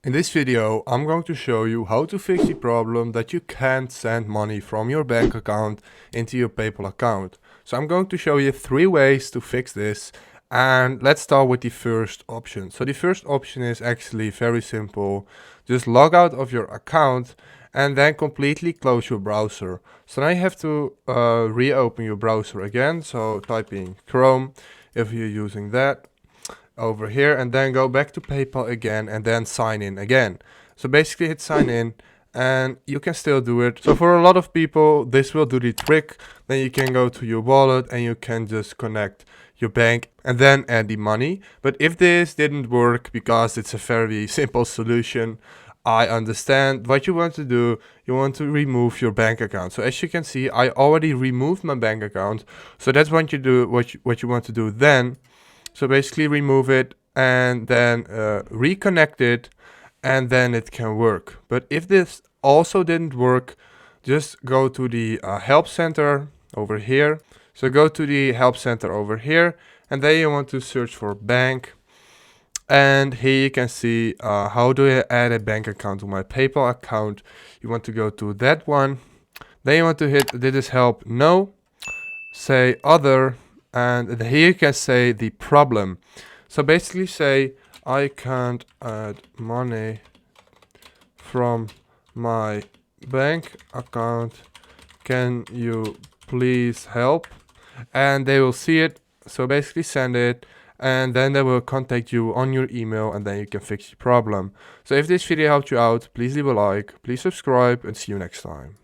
In this video, I'm going to show you how to fix the problem that you can't send money from your bank account into your PayPal account. So I'm going to show you 3 ways to fix this, and let's start with the first option. So the first option is actually very simple. Just log out of your account and then completely close your browser. So now you have to reopen your browser again. So type in Chrome if you're using that over here, and then go back to PayPal again and then sign in again. So basically hit sign in and you can still do it. So for a lot of people this will do the trick. Then you can go to your wallet and you can just connect your bank and then add the money. But if this didn't work, because it's a very simple solution, I understand. What you want to do, you want to remove your bank account. So as you can see, I already removed my bank account. So that's what you do. What you want to do then. So basically remove it and then reconnect it, and then it can work. But if this also didn't work, just go to the help center over here. So go to the help center over here, and then you want to search for bank. And here you can see how do I add a bank account to my PayPal account. You want to go to that one. Then you want to hit did this help? No. Say other. And here you can say the problem. So basically say, I can't add money from my bank account. Can you please help? And they will see it. So basically send it. And then they will contact you on your email, and then you can fix the problem. So if this video helped you out, please leave a like, please subscribe, and see you next time.